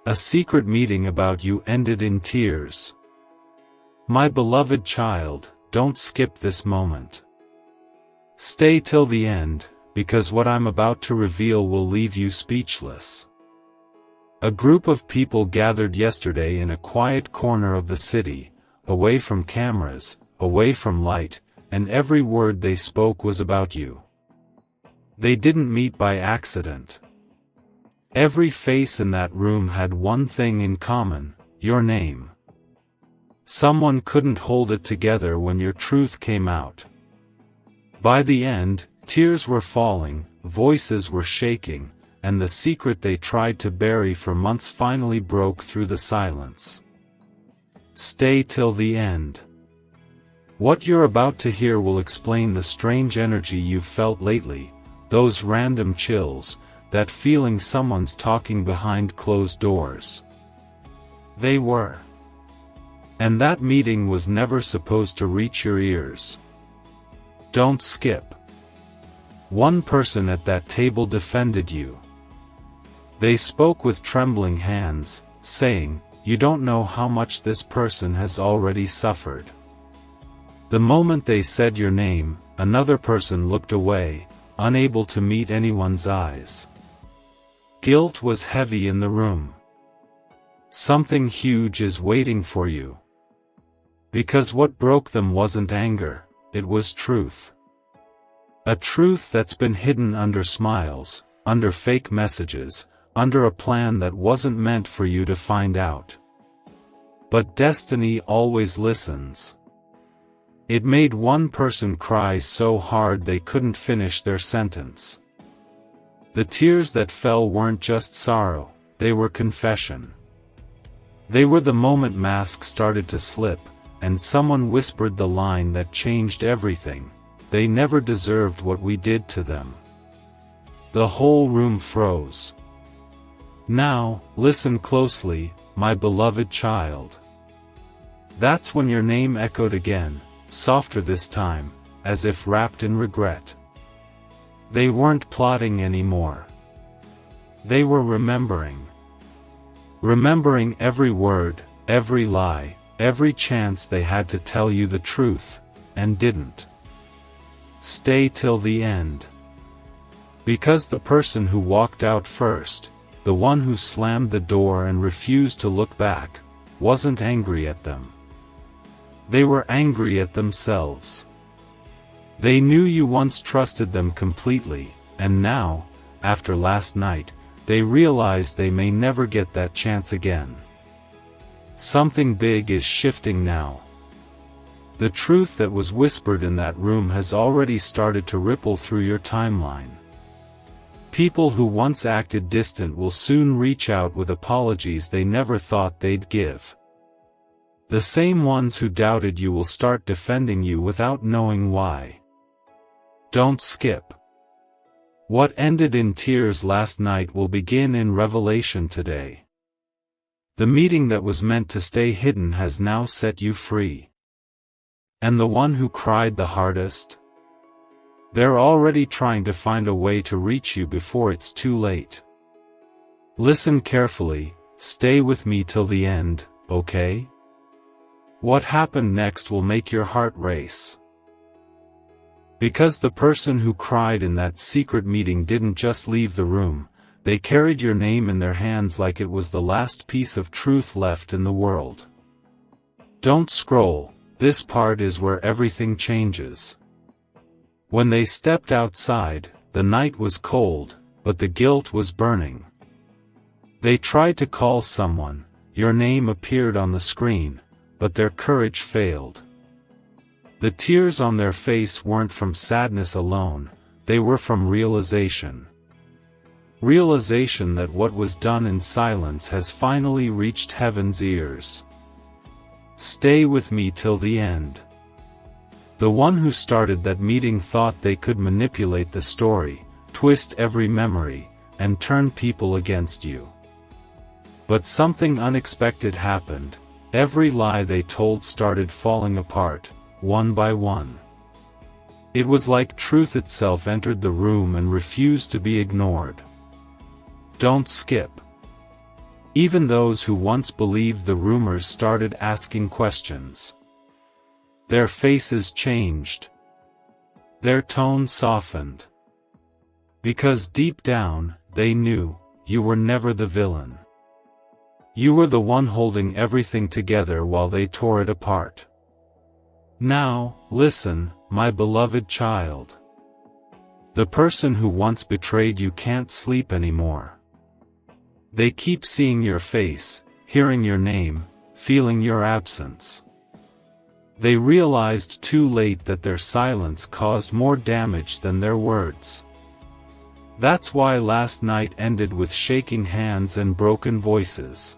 A secret meeting about you ended in tears. My beloved child, don't skip this moment. Stay till the end, because what I'm about to reveal will leave you speechless. A group of people gathered yesterday in a quiet corner of the city, away from cameras, away from light, and every word they spoke was about you. They didn't meet by accident. Every face in that room had one thing in common: your name. Someone couldn't hold it together when your truth came out. By the end, tears were falling, voices were shaking, and the secret they tried to bury for months finally broke through the silence. Stay till the end. What you're about to hear will explain the strange energy you've felt lately, those random chills, that feeling someone's talking behind closed doors. They were. And that meeting was never supposed to reach your ears. Don't skip. One person at that table defended you. They spoke with trembling hands, saying, "You don't know how much this person has already suffered." The moment they said your name, another person looked away, unable to meet anyone's eyes. Guilt was heavy in the room. Something huge is waiting for you. Because what broke them wasn't anger, it was truth. A truth that's been hidden under smiles, under fake messages, under a plan that wasn't meant for you to find out. But destiny always listens. It made one person cry so hard they couldn't finish their sentence. The tears that fell weren't just sorrow, they were confession. They were the moment masks started to slip, and someone whispered the line that changed everything: "They never deserved what we did to them." The whole room froze. Now, listen closely, my beloved child. That's when your name echoed again, softer this time, as if wrapped in regret. They weren't plotting anymore. They were remembering. Remembering every word, every lie, every chance they had to tell you the truth, and didn't. Stay till the end. Because the person who walked out first, the one who slammed the door and refused to look back, wasn't angry at them. They were angry at themselves. They knew you once trusted them completely, and now, after last night, they realize they may never get that chance again. Something big is shifting now. The truth that was whispered in that room has already started to ripple through your timeline. People who once acted distant will soon reach out with apologies they never thought they'd give. The same ones who doubted you will start defending you without knowing why. Don't skip. What ended in tears last night will begin in revelation today. The meeting that was meant to stay hidden has now set you free. And the one who cried the hardest? They're already trying to find a way to reach you before it's too late. Listen carefully, stay with me till the end, okay? What happened next will make your heart race. Because the person who cried in that secret meeting didn't just leave the room, they carried your name in their hands like it was the last piece of truth left in the world. Don't scroll, this part is where everything changes. When they stepped outside, the night was cold, but the guilt was burning. They tried to call someone, your name appeared on the screen, but their courage failed. The tears on their face weren't from sadness alone, they were from realization. Realization that what was done in silence has finally reached heaven's ears. Stay with me till the end. The one who started that meeting thought they could manipulate the story, twist every memory, and turn people against you. But something unexpected happened. Every lie they told started falling apart, one by one. It was like truth itself entered the room and refused to be ignored. Don't skip. Even those who once believed the rumors started asking questions. Their faces changed. Their tone softened. Because deep down, they knew, you were never the villain. You were the one holding everything together while they tore it apart. Now, listen, my beloved child. The person who once betrayed you can't sleep anymore. They keep seeing your face, hearing your name, feeling your absence. They realized too late that their silence caused more damage than their words. That's why last night ended with shaking hands and broken voices.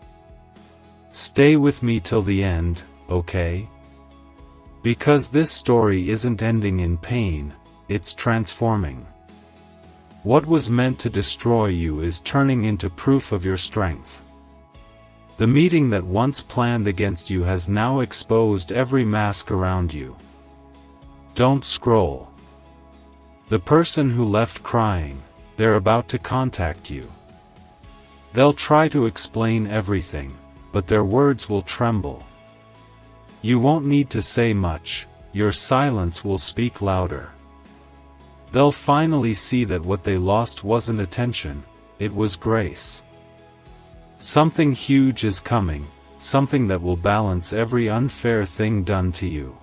Stay with me till the end, okay? Because this story isn't ending in pain, it's transforming. What was meant to destroy you is turning into proof of your strength. The meeting that once planned against you has now exposed every mask around you. Don't scroll. The person who left crying, they're about to contact you. They'll try to explain everything, but their words will tremble. You won't need to say much, your silence will speak louder. They'll finally see that what they lost wasn't attention, it was grace. Something huge is coming, something that will balance every unfair thing done to you.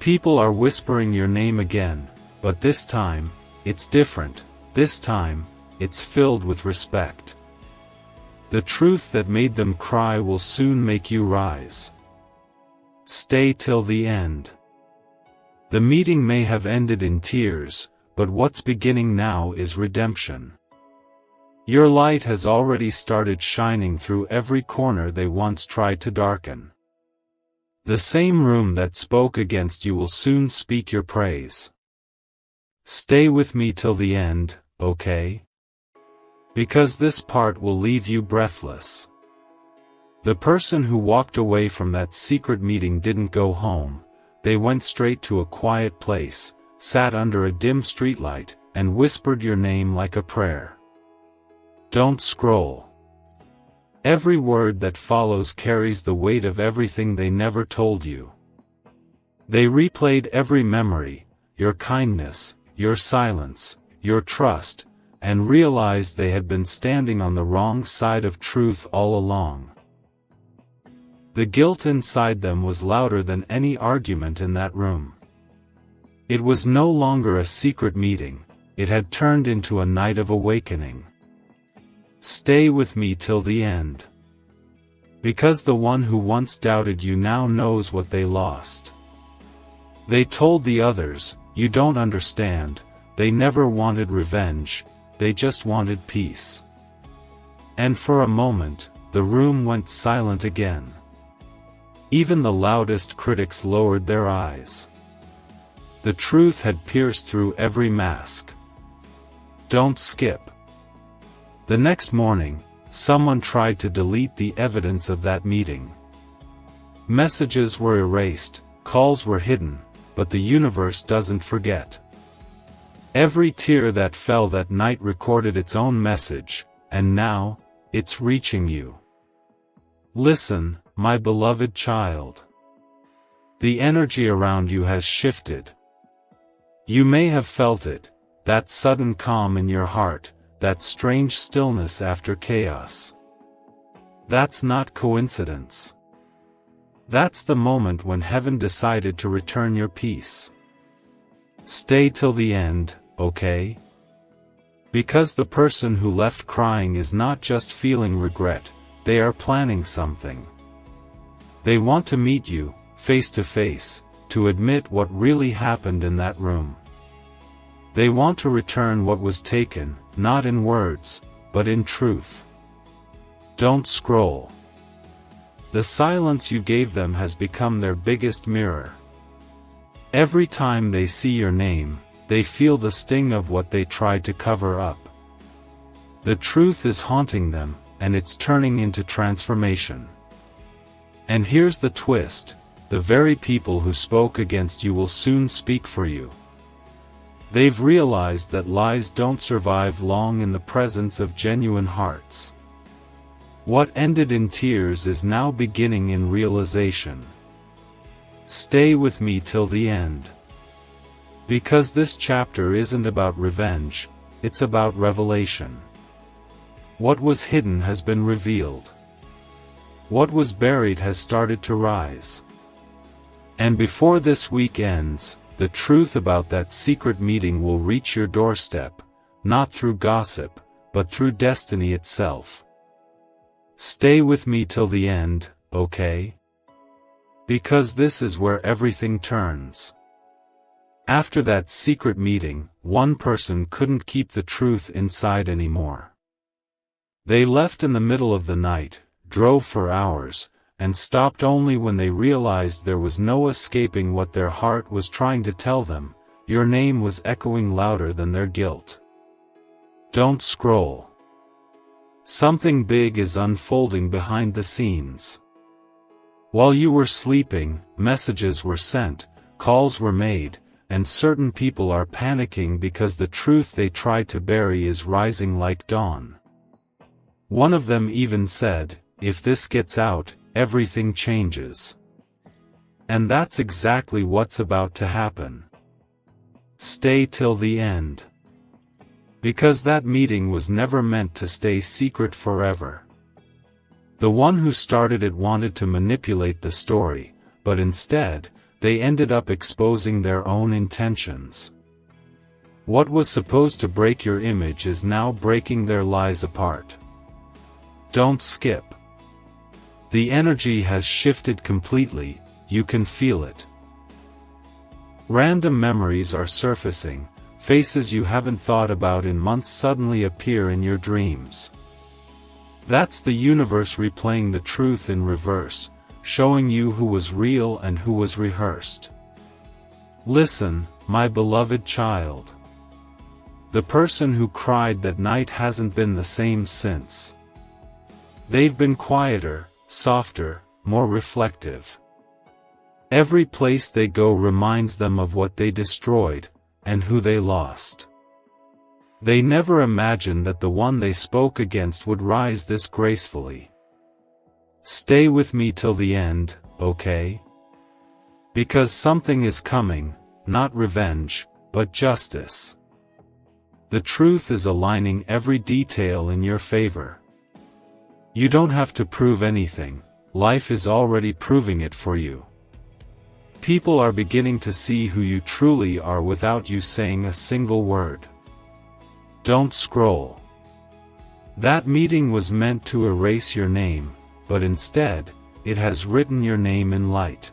People are whispering your name again, but this time, it's different, this time, it's filled with respect. The truth that made them cry will soon make you rise. Stay till the end. The meeting may have ended in tears, but what's beginning now is redemption. Your light has already started shining through every corner they once tried to darken. The same room that spoke against you will soon speak your praise. Stay with me till the end, okay? Because this part will leave you breathless. The person who walked away from that secret meeting didn't go home. They went straight to a quiet place, sat under a dim streetlight, and whispered your name like a prayer. Don't scroll. Every word that follows carries the weight of everything they never told you. They replayed every memory, your kindness, your silence, your trust, and realized they had been standing on the wrong side of truth all along. The guilt inside them was louder than any argument in that room. It was no longer a secret meeting, it had turned into a night of awakening. Stay with me till the end. Because the one who once doubted you now knows what they lost. They told the others, you don't understand, they never wanted revenge, they just wanted peace. And for a moment, the room went silent again. Even the loudest critics lowered their eyes. The truth had pierced through every mask. Don't skip. The next morning, someone tried to delete the evidence of that meeting. Messages were erased, calls were hidden, but the universe doesn't forget. Every tear that fell that night recorded its own message, and now, it's reaching you. Listen, my beloved child. The energy around you has shifted. You may have felt it, that sudden calm in your heart, that strange stillness after chaos. That's not coincidence. That's the moment when heaven decided to return your peace. Stay till the end, okay? Because the person who left crying is not just feeling regret, they are planning something. They want to meet you, face to face, to admit what really happened in that room. They want to return what was taken, not in words, but in truth. Don't scroll. The silence you gave them has become their biggest mirror. Every time they see your name, they feel the sting of what they tried to cover up. The truth is haunting them, and it's turning into transformation. And here's the twist, the very people who spoke against you will soon speak for you. They've realized that lies don't survive long in the presence of genuine hearts. What ended in tears is now beginning in realization. Stay with me till the end. Because this chapter isn't about revenge, it's about revelation. What was hidden has been revealed. What was buried has started to rise. And before this week ends, the truth about that secret meeting will reach your doorstep, not through gossip, but through destiny itself. Stay with me till the end, okay? Because this is where everything turns. After that secret meeting, one person couldn't keep the truth inside anymore. They left in the middle of the night, drove for hours, and stopped only when they realized there was no escaping what their heart was trying to tell them. Your name was echoing louder than their guilt. Don't scroll. Something big is unfolding behind the scenes. While you were sleeping, messages were sent, calls were made, and certain people are panicking because the truth they tried to bury is rising like dawn. One of them even said, "If this gets out, everything changes." And that's exactly what's about to happen. Stay till the end. Because that meeting was never meant to stay secret forever. The one who started it wanted to manipulate the story, but instead, they ended up exposing their own intentions. What was supposed to break your image is now breaking their lies apart. Don't skip. The energy has shifted completely, you can feel it. Random memories are surfacing, faces you haven't thought about in months suddenly appear in your dreams. That's the universe replaying the truth in reverse, showing you who was real and who was rehearsed. Listen, my beloved child. The person who cried that night hasn't been the same since. They've been quieter, softer, more reflective. Every place they go reminds them of what they destroyed, and who they lost. They never imagined that the one they spoke against would rise this gracefully. Stay with me till the end, okay? Because something is coming, not revenge, but justice. The truth is aligning every detail in your favor. You don't have to prove anything, life is already proving it for you. People are beginning to see who you truly are without you saying a single word. Don't scroll. That meeting was meant to erase your name, but instead, it has written your name in light.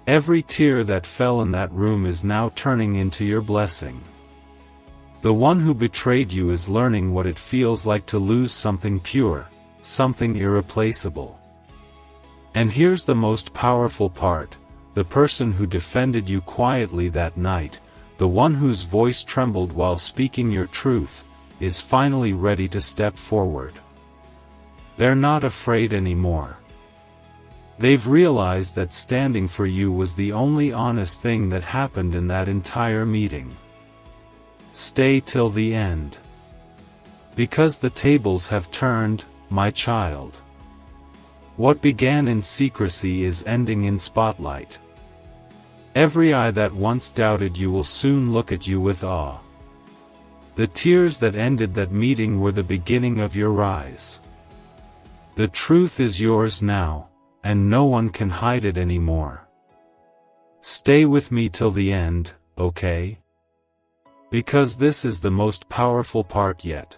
Every tear that fell in that room is now turning into your blessing. The one who betrayed you is learning what it feels like to lose something pure, something irreplaceable. And here's the most powerful part. The person who defended you quietly that night, the one whose voice trembled while speaking your truth, is finally ready to step forward. They're not afraid anymore. They've realized that standing for you was the only honest thing that happened in that entire meeting. Stay till the end. Because the tables have turned, my child. What began in secrecy is ending in spotlight. Every eye that once doubted you will soon look at you with awe. The tears that ended that meeting were the beginning of your rise. The truth is yours now, and no one can hide it anymore. Stay with me till the end, okay? Because this is the most powerful part yet.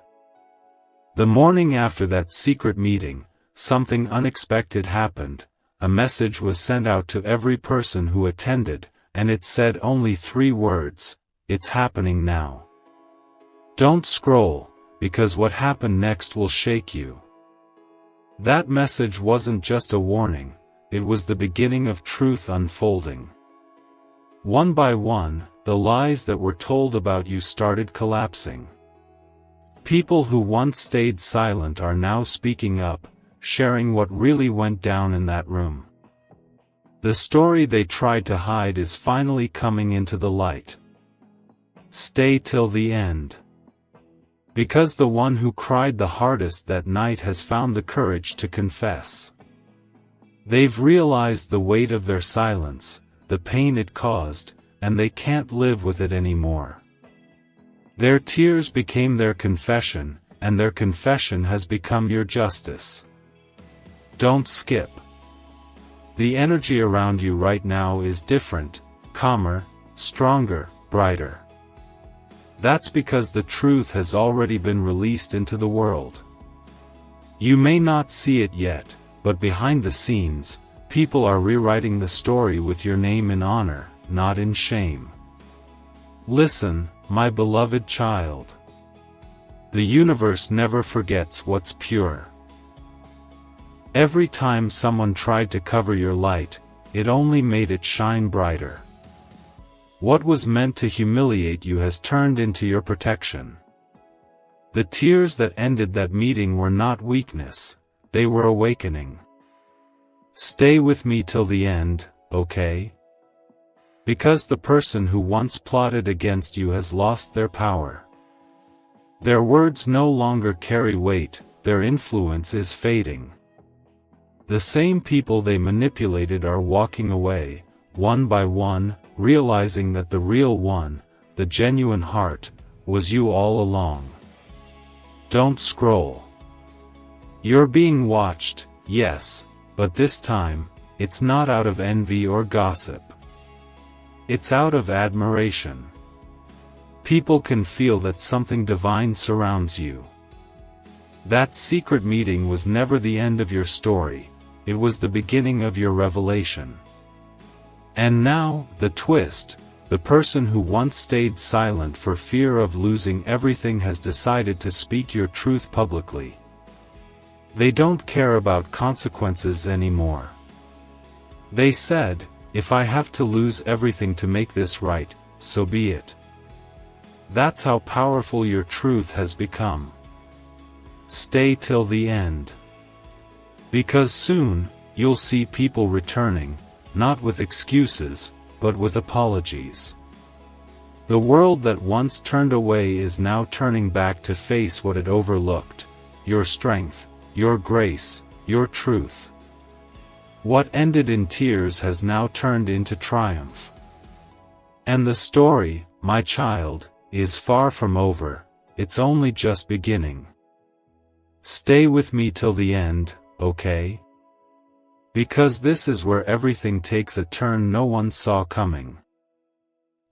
The morning after that secret meeting, something unexpected happened. A message was sent out to every person who attended, and it said only 3 words, "It's happening now." Don't scroll, because what happened next will shake you. That message wasn't just a warning, it was the beginning of truth unfolding. One by one, the lies that were told about you started collapsing. People who once stayed silent are now speaking up, sharing what really went down in that room. The story they tried to hide is finally coming into the light. Stay till the end. Because the one who cried the hardest that night has found the courage to confess. They've realized the weight of their silence, the pain it caused, and they can't live with it anymore. Their tears became their confession, and their confession has become your justice. Don't skip. The energy around you right now is different, calmer, stronger, brighter. That's because the truth has already been released into the world. You may not see it yet, but behind the scenes, people are rewriting the story with your name in honor, not in shame. Listen, my beloved child. The universe never forgets what's pure. Every time someone tried to cover your light, it only made it shine brighter. What was meant to humiliate you has turned into your protection. The tears that ended that meeting were not weakness, they were awakening. Stay with me till the end, okay? Because the person who once plotted against you has lost their power. Their words no longer carry weight, their influence is fading. The same people they manipulated are walking away, one by one, realizing that the real one, the genuine heart, was you all along. Don't scroll. You're being watched, yes, but this time, it's not out of envy or gossip. It's out of admiration. People can feel that something divine surrounds you. That secret meeting was never the end of your story, it was the beginning of your revelation. And now, the twist, the person who once stayed silent for fear of losing everything has decided to speak your truth publicly. They don't care about consequences anymore. They said, if I have to lose everything to make this right, so be it. That's how powerful your truth has become. Stay till the end. Because soon, you'll see people returning, not with excuses, but with apologies. The world that once turned away is now turning back to face what it overlooked: your strength, your grace, your truth. What ended in tears has now turned into triumph. And the story, my child, is far from over, it's only just beginning. Stay with me till the end, okay? Because this is where everything takes a turn no one saw coming.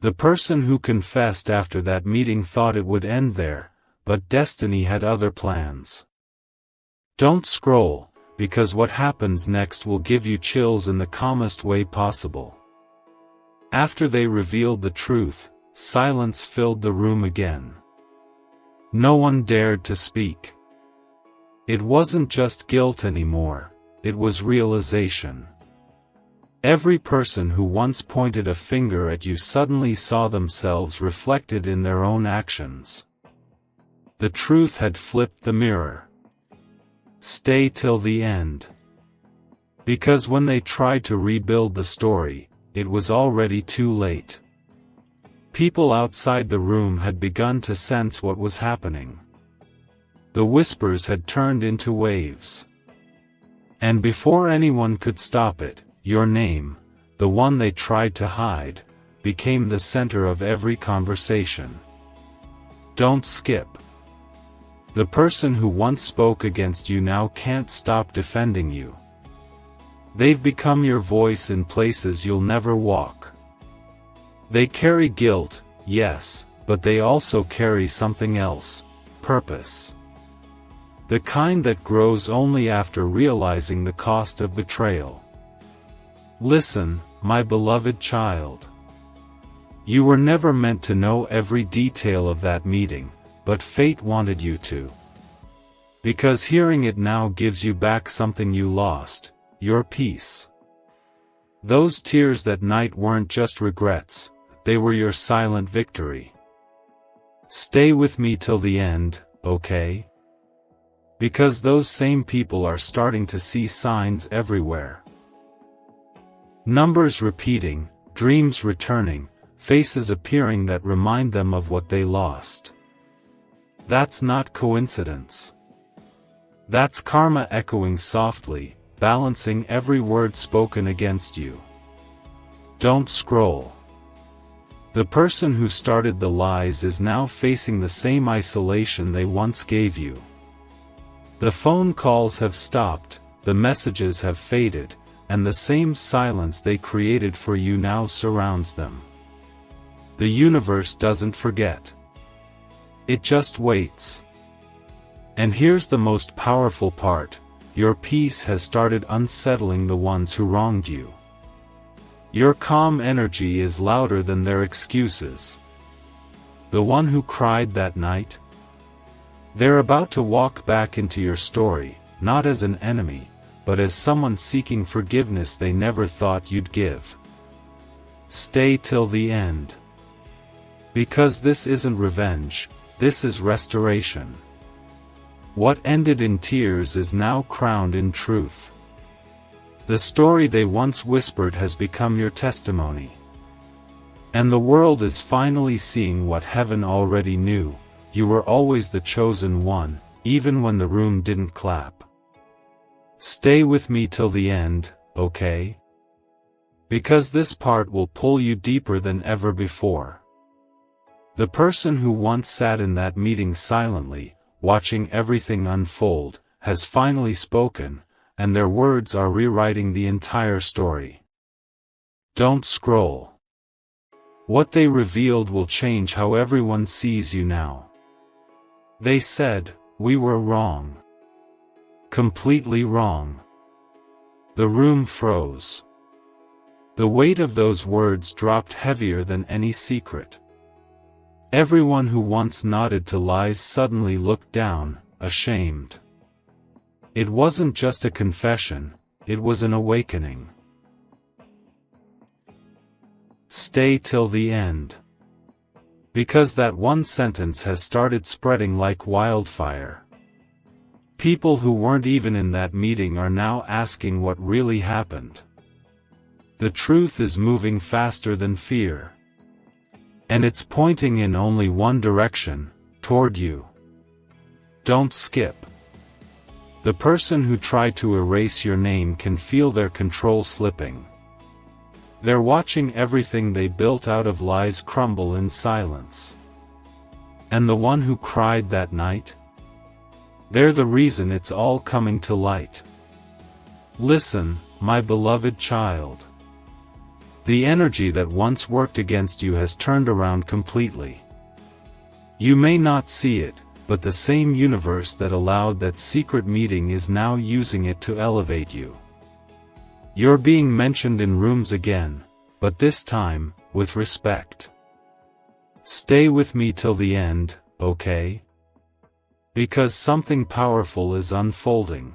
The person who confessed after that meeting thought it would end there, but destiny had other plans. Don't scroll, because what happens next will give you chills in the calmest way possible. After they revealed the truth, silence filled the room again. No one dared to speak. It wasn't just guilt anymore, it was realization. Every person who once pointed a finger at you suddenly saw themselves reflected in their own actions. The truth had flipped the mirror. Stay till the end. Because when they tried to rebuild the story, it was already too late. People outside the room had begun to sense what was happening. The whispers had turned into waves. And before anyone could stop it, your name, the one they tried to hide, became the center of every conversation. Don't skip. The person who once spoke against you now can't stop defending you. They've become your voice in places you'll never walk. They carry guilt, yes, but they also carry something else: purpose. The kind that grows only after realizing the cost of betrayal. Listen, my beloved child. You were never meant to know every detail of that meeting, but fate wanted you to. Because hearing it now gives you back something you lost: your peace. Those tears that night weren't just regrets, they were your silent victory. Stay with me till the end, okay? Because those same people are starting to see signs everywhere. Numbers repeating, dreams returning, faces appearing that remind them of what they lost. That's not coincidence. That's karma echoing softly, balancing every word spoken against you. Don't scroll. The person who started the lies is now facing the same isolation they once gave you. The phone calls have stopped, the messages have faded, and the same silence they created for you now surrounds them. The universe doesn't forget. It just waits. And here's the most powerful part: your peace has started unsettling the ones who wronged you. Your calm energy is louder than their excuses. The one who cried that night? They're about to walk back into your story, not as an enemy, but as someone seeking forgiveness they never thought you'd give. Stay till the end. Because this isn't revenge, this is restoration. What ended in tears is now crowned in truth. The story they once whispered has become your testimony. And the world is finally seeing what heaven already knew: you were always the chosen one, even when the room didn't clap. Stay with me till the end, okay? Because this part will pull you deeper than ever before. The person who once sat in that meeting silently, watching everything unfold, has finally spoken, and their words are rewriting the entire story. Don't scroll. What they revealed will change how everyone sees you now. They said, "We were wrong. Completely wrong." The room froze. The weight of those words dropped heavier than any secret. Everyone who once nodded to lies suddenly looked down, ashamed. It wasn't just a confession, it was an awakening. Stay till the end. Because that one sentence has started spreading like wildfire. People who weren't even in that meeting are now asking what really happened. The truth is moving faster than fear. And it's pointing in only one direction, toward you. Don't skip. The person who tried to erase your name can feel their control slipping. They're watching everything they built out of lies crumble in silence. And the one who cried that night? They're the reason it's all coming to light. Listen, my beloved child. The energy that once worked against you has turned around completely. You may not see it, but the same universe that allowed that secret meeting is now using it to elevate you. You're being mentioned in rooms again, but this time, with respect. Stay with me till the end, okay? Because something powerful is unfolding.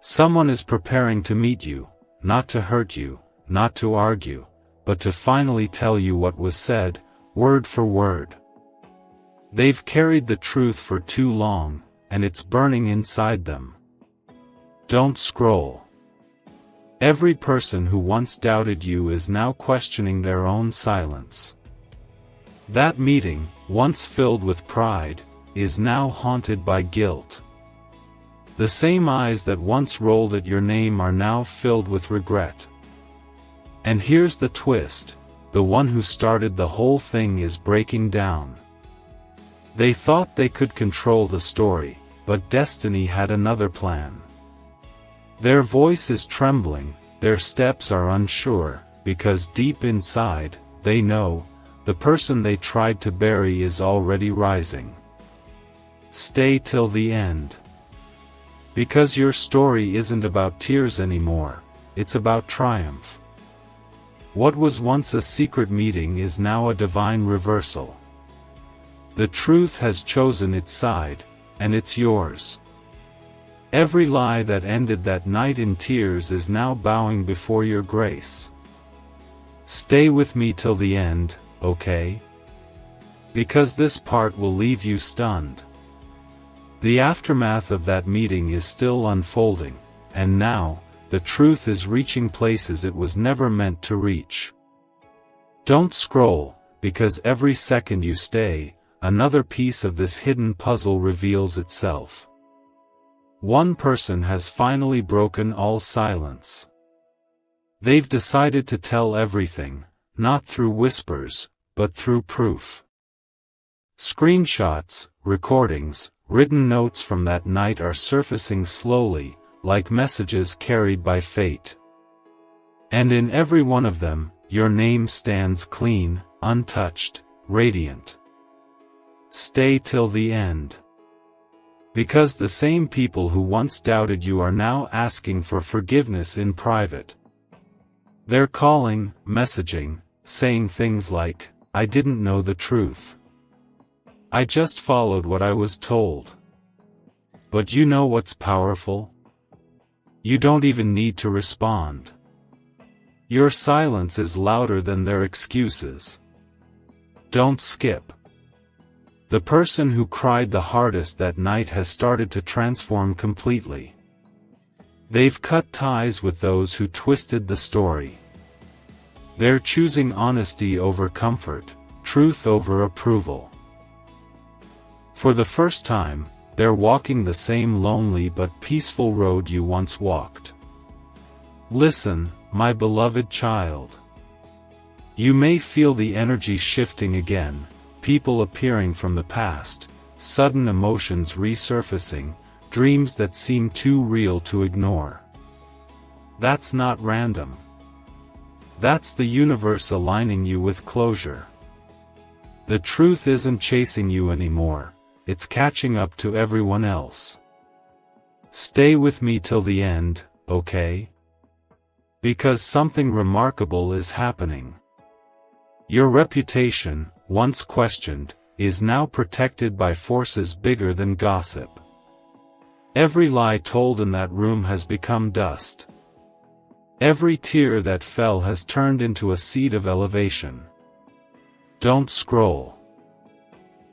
Someone is preparing to meet you, not to hurt you, not to argue, but to finally tell you what was said, word for word. They've carried the truth for too long, and it's burning inside them. Don't scroll. Every person who once doubted you is now questioning their own silence. That meeting, once filled with pride, is now haunted by guilt. The same eyes that once rolled at your name are now filled with regret. And here's the twist: the one who started the whole thing is breaking down. They thought they could control the story, but destiny had another plan. Their voice is trembling, their steps are unsure, because deep inside, they know, the person they tried to bury is already rising. Stay till the end. Because your story isn't about tears anymore, it's about triumph. What was once a secret meeting is now a divine reversal. The truth has chosen its side, and it's yours. Every lie that ended that night in tears is now bowing before your grace. Stay with me till the end, okay? Because this part will leave you stunned. The aftermath of that meeting is still unfolding, and now, the truth is reaching places it was never meant to reach. Don't scroll, because every second you stay, another piece of this hidden puzzle reveals itself. One person has finally broken all silence. They've decided to tell everything, not through whispers, but through proof. Screenshots, recordings, written notes from that night are surfacing slowly, like messages carried by fate. And in every one of them, your name stands clean, untouched, radiant. Stay till the end. Because the same people who once doubted you are now asking for forgiveness in private. They're calling, messaging, saying things like, "I didn't know the truth. I just followed what I was told." But you know what's powerful? You don't even need to respond. Your silence is louder than their excuses. Don't skip. The person who cried the hardest that night has started to transform completely. They've cut ties with those who twisted the story. They're choosing honesty over comfort, truth over approval. For the first time, they're walking the same lonely but peaceful road you once walked. Listen, my beloved child. You may feel the energy shifting again, people appearing from the past, sudden emotions resurfacing, dreams that seem too real to ignore. That's not random. That's the universe aligning you with closure. The truth isn't chasing you anymore, it's catching up to everyone else. Stay with me till the end, okay? Because something remarkable is happening. Your reputation, once questioned, is now protected by forces bigger than gossip. Every lie told in that room has become dust. Every tear that fell has turned into a seed of elevation. Don't scroll.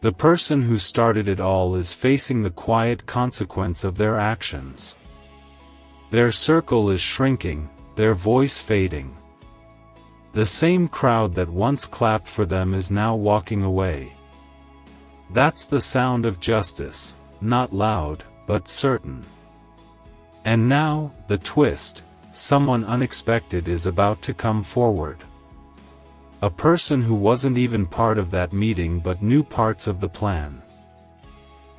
The person who started it all is facing the quiet consequence of their actions. Their circle is shrinking, their voice fading. The same crowd that once clapped for them is now walking away. That's the sound of justice, not loud, but certain. And now, the twist. Someone unexpected is about to come forward. A person who wasn't even part of that meeting but knew parts of the plan.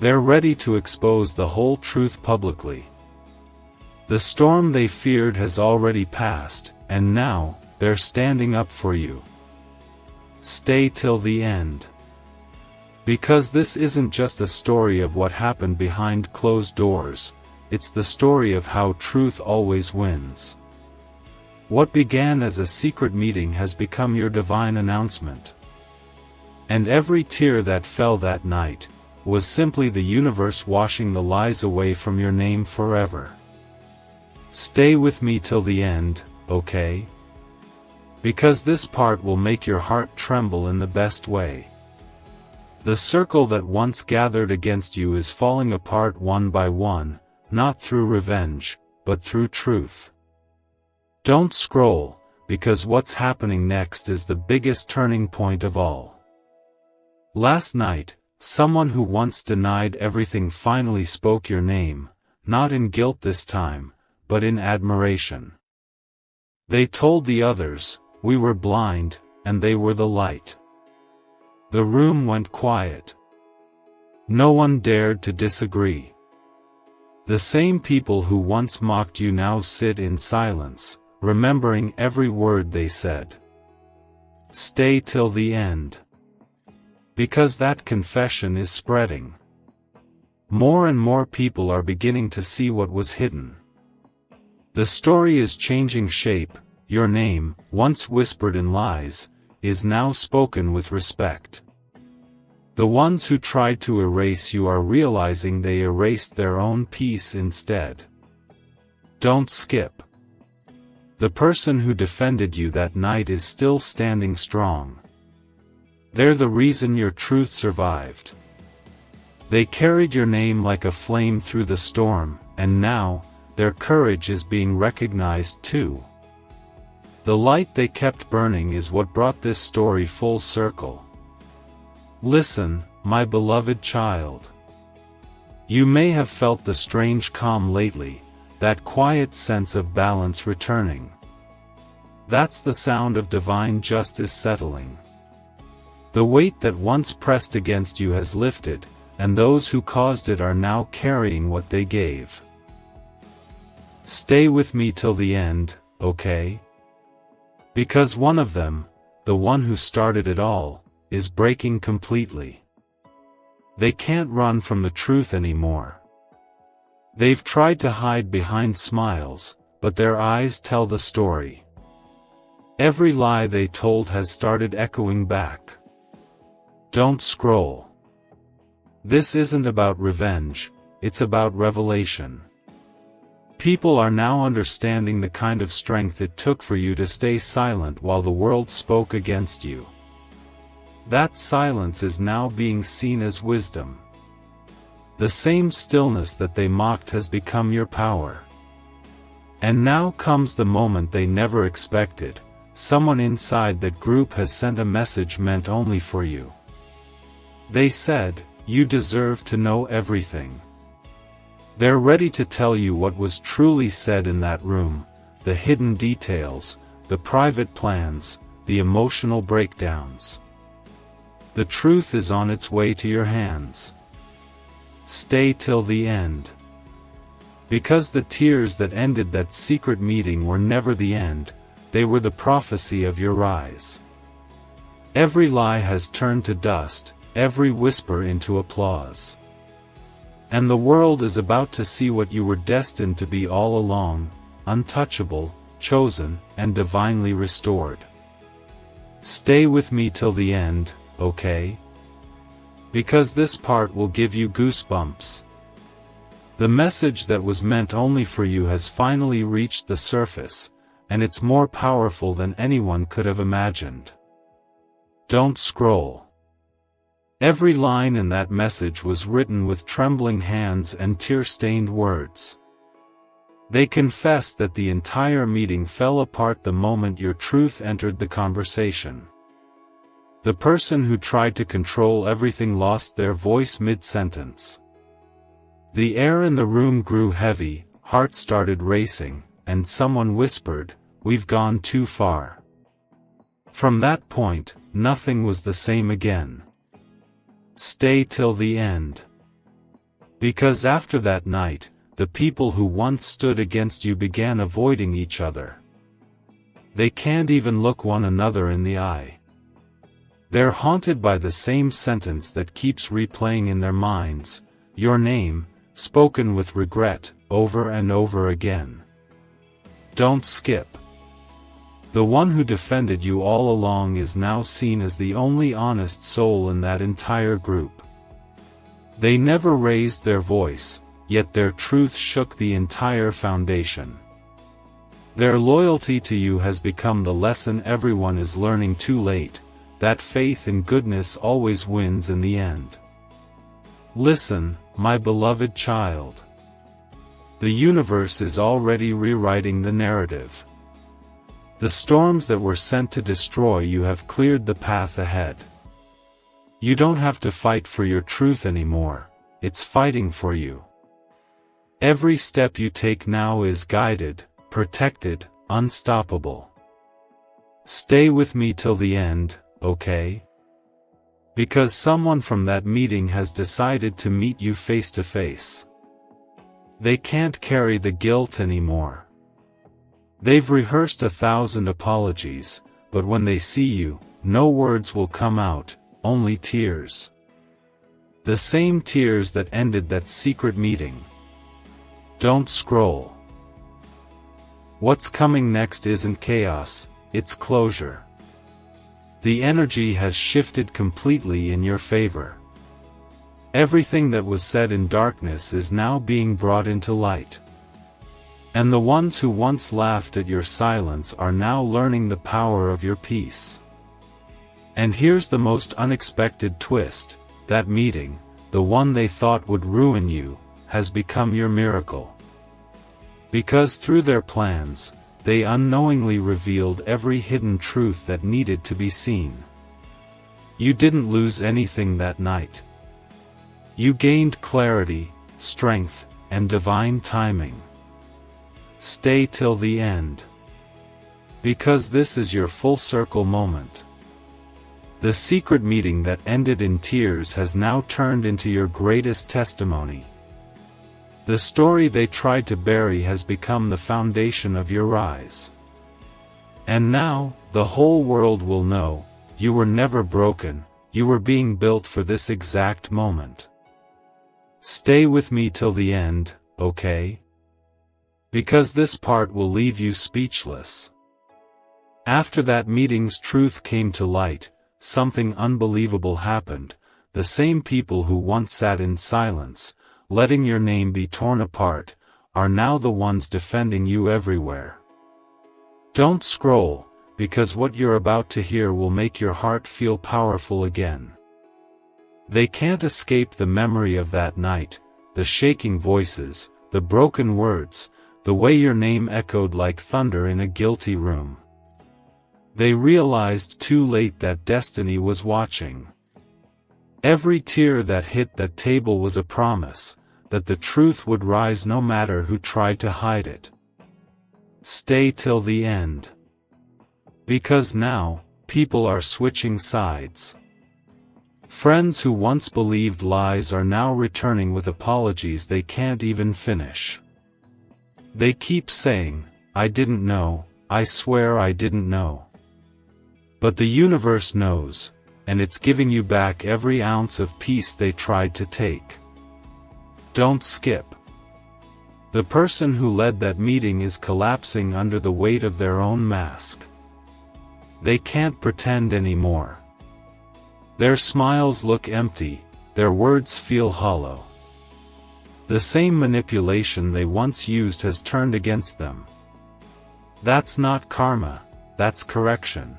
They're ready to expose the whole truth publicly. The storm they feared has already passed, and now, they're standing up for you. Stay till the end. Because this isn't just a story of what happened behind closed doors. It's the story of how truth always wins. What began as a secret meeting has become your divine announcement. And every tear that fell that night was simply the universe washing the lies away from your name forever. Stay with me till the end, okay? Because this part will make your heart tremble in the best way. The circle that once gathered against you is falling apart one by one. Not through revenge, but through truth. Don't scroll, because what's happening next is the biggest turning point of all. Last night, someone who once denied everything finally spoke your name, not in guilt this time, but in admiration. They told the others, "We were blind, and they were the light." The room went quiet. No one dared to disagree. The same people who once mocked you now sit in silence, remembering every word they said. Stay till the end. Because that confession is spreading. More and more people are beginning to see what was hidden. The story is changing shape. Your name, once whispered in lies, is now spoken with respect. The ones who tried to erase you are realizing they erased their own peace instead. Don't skip. The person who defended you that night is still standing strong. They're the reason your truth survived. They carried your name like a flame through the storm, and now, their courage is being recognized too. The light they kept burning is what brought this story full circle. Listen, my beloved child. You may have felt the strange calm lately, that quiet sense of balance returning. That's the sound of divine justice settling. The weight that once pressed against you has lifted, and those who caused it are now carrying what they gave. Stay with me till the end, okay? Because one of them, the one who started it all, is breaking completely. They can't run from the truth anymore. They've tried to hide behind smiles, but their eyes tell the story. Every lie they told has started echoing back. Don't scroll. This isn't about revenge, it's about revelation. People are now understanding the kind of strength it took for you to stay silent while the world spoke against you. That silence is now being seen as wisdom. The same stillness that they mocked has become your power. And now comes the moment they never expected. Someone inside that group has sent a message meant only for you. They said, you deserve to know everything. They're ready to tell you what was truly said in that room, the hidden details, the private plans, the emotional breakdowns. The truth is on its way to your hands. Stay till the end. Because the tears that ended that secret meeting were never the end, they were the prophecy of your rise. Every lie has turned to dust, every whisper into applause. And the world is about to see what you were destined to be all along, untouchable, chosen, and divinely restored. Stay with me till the end, okay? Because this part will give you goosebumps. The message that was meant only for you has finally reached the surface, and it's more powerful than anyone could have imagined. Don't scroll. Every line in that message was written with trembling hands and tear-stained words. They confessed that the entire meeting fell apart the moment your truth entered the conversation. The person who tried to control everything lost their voice mid-sentence. The air in the room grew heavy, hearts started racing, and someone whispered, "We've gone too far." From that point, nothing was the same again. Stay till the end. Because after that night, the people who once stood against you began avoiding each other. They can't even look one another in the eye. They're haunted by the same sentence that keeps replaying in their minds, your name, spoken with regret, over and over again. Don't skip. The one who defended you all along is now seen as the only honest soul in that entire group. They never raised their voice, yet their truth shook the entire foundation. Their loyalty to you has become the lesson everyone is learning too late, that faith in goodness always wins in the end. Listen, my beloved child. The universe is already rewriting the narrative. The storms that were sent to destroy you have cleared the path ahead. You don't have to fight for your truth anymore, it's fighting for you. Every step you take now is guided, protected, unstoppable. Stay with me till the end, okay? Because someone from that meeting has decided to meet you face to face. They can't carry the guilt anymore. They've rehearsed 1,000 apologies, but when they see you, no words will come out, only tears. The same tears that ended that secret meeting. Don't scroll. What's coming next isn't chaos, it's closure. The energy has shifted completely in your favor. Everything that was said in darkness is now being brought into light. And the ones who once laughed at your silence are now learning the power of your peace. And here's the most unexpected twist, that meeting, the one they thought would ruin you, has become your miracle. Because through their plans, they unknowingly revealed every hidden truth that needed to be seen. You didn't lose anything that night, You gained clarity, strength, and divine timing. Stay till the end. Because this is your full circle moment. The secret meeting that ended in tears has now turned into your greatest testimony. The story they tried to bury has become the foundation of your rise. And now, the whole world will know, you were never broken, you were being built for this exact moment. Stay with me till the end, okay? Because this part will leave you speechless. After that meeting's truth came to light, something unbelievable happened. The same people who once sat in silence, letting your name be torn apart, are now the ones defending you everywhere. Don't scroll, because what you're about to hear will make your heart feel powerful again. They can't escape the memory of that night, the shaking voices, the broken words, the way your name echoed like thunder in a guilty room. They realized too late that destiny was watching. Every tear that hit that table was a promise, that the truth would rise no matter who tried to hide it. Stay till the end. Because now, people are switching sides. Friends who once believed lies are now returning with apologies they can't even finish. They keep saying, "I didn't know, I swear I didn't know." But the universe knows, and it's giving you back every ounce of peace they tried to take. Don't skip. The person who led that meeting is collapsing under the weight of their own mask. They can't pretend anymore. Their smiles look empty, their words feel hollow. The same manipulation they once used has turned against them. That's not karma, that's correction.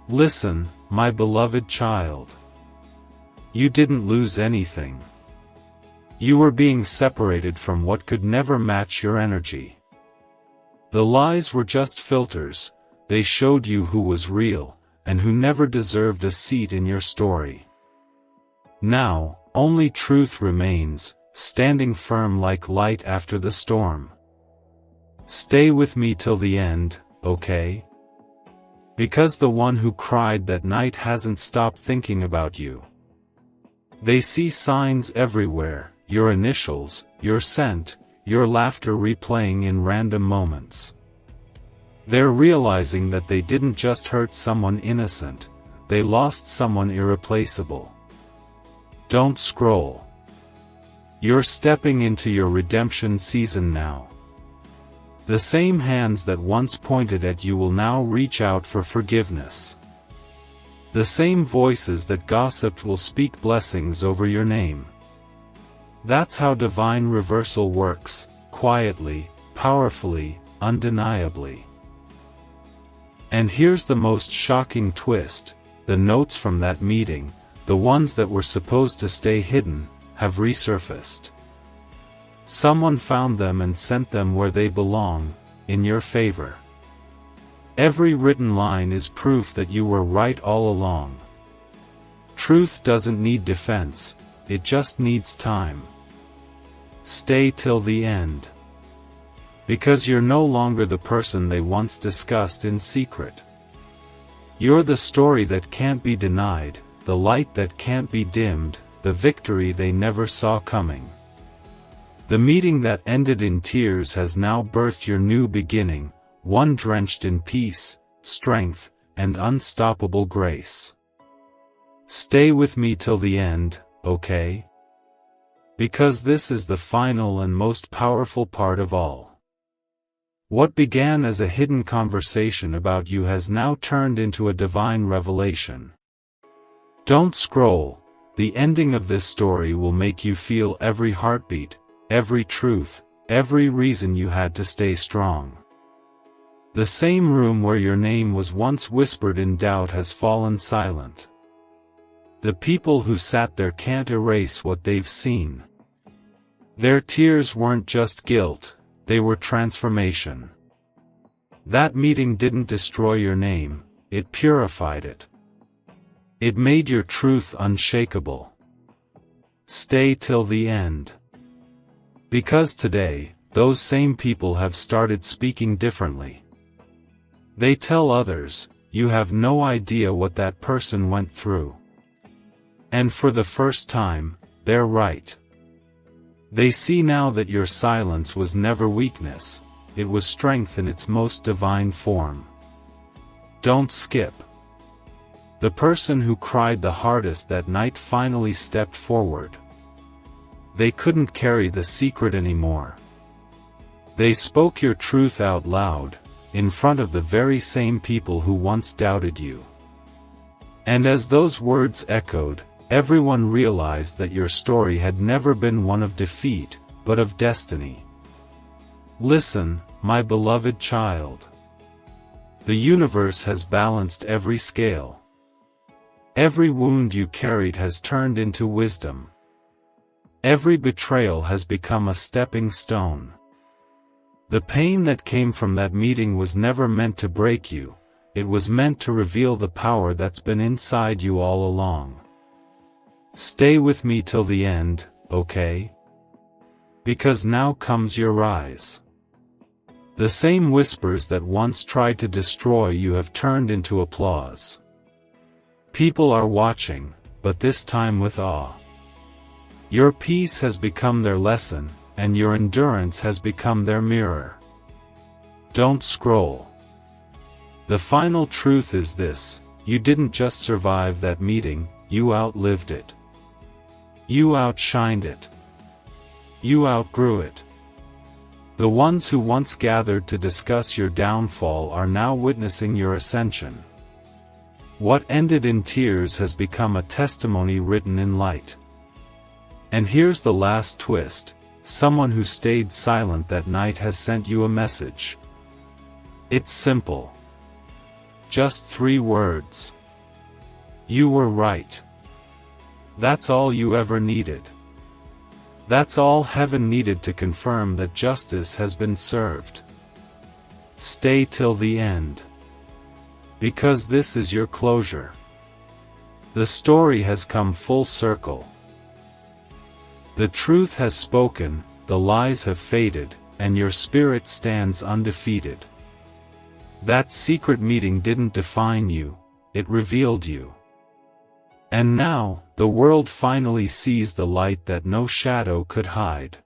Listen, my beloved child. You didn't lose anything. You were being separated from what could never match your energy. The lies were just filters, they showed you who was real, and who never deserved a seat in your story. Now, only truth remains, standing firm like light after the storm. Stay with me till the end, okay? Because the one who cried that night hasn't stopped thinking about you. They see signs everywhere, your initials, your scent, your laughter replaying in random moments. They're realizing that they didn't just hurt someone innocent, they lost someone irreplaceable. Don't scroll. You're stepping into your redemption season now. The same hands that once pointed at you will now reach out for forgiveness. The same voices that gossiped will speak blessings over your name. That's how divine reversal works, quietly, powerfully, undeniably. And here's the most shocking twist, the notes from that meeting, the ones that were supposed to stay hidden, have resurfaced. Someone found them and sent them where they belong, in your favor. Every written line is proof that you were right all along. Truth doesn't need defense, it just needs time. Stay till the end. Because you're no longer the person they once discussed in secret. You're the story that can't be denied, the light that can't be dimmed, the victory they never saw coming. The meeting that ended in tears has now birthed your new beginning, one drenched in peace, strength, and unstoppable grace. Stay with me till the end, okay? Because this is the final and most powerful part of all. What began as a hidden conversation about you has now turned into a divine revelation. Don't scroll, the ending of this story will make you feel every heartbeat, every truth, every reason you had to stay strong. The same room where your name was once whispered in doubt has fallen silent. The people who sat there can't erase what they've seen. Their tears weren't just guilt, they were transformation. That meeting didn't destroy your name, it purified it. It made your truth unshakable. Stay till the end. Because today, those same people have started speaking differently. They tell others, you have no idea what that person went through. And for the first time, they're right. They see now that your silence was never weakness, it was strength in its most divine form. Don't skip. The person who cried the hardest that night finally stepped forward. They couldn't carry the secret anymore. They spoke your truth out loud, in front of the very same people who once doubted you. And as those words echoed, everyone realized that your story had never been one of defeat, but of destiny. Listen, my beloved child. The universe has balanced every scale. Every wound you carried has turned into wisdom. Every betrayal has become a stepping stone. The pain that came from that meeting was never meant to break you, it was meant to reveal the power that's been inside you all along. Stay with me till the end, okay? Because now comes your rise. The same whispers that once tried to destroy you have turned into applause. People are watching, but this time with awe. Your peace has become their lesson, and your endurance has become their mirror. Don't scroll. The final truth is this: you didn't just survive that meeting, you outlived it. You outshined it. You outgrew it. The ones who once gathered to discuss your downfall are now witnessing your ascension. What ended in tears has become a testimony written in light. And here's the last twist: someone who stayed silent that night has sent you a message. It's simple. Just 3 words. You were right. That's all you ever needed. That's all heaven needed to confirm that justice has been served. Stay till the end. Because this is your closure. The story has come full circle. The truth has spoken, the lies have faded, and your spirit stands undefeated. That secret meeting didn't define you, it revealed you. And now, the world finally sees the light that no shadow could hide.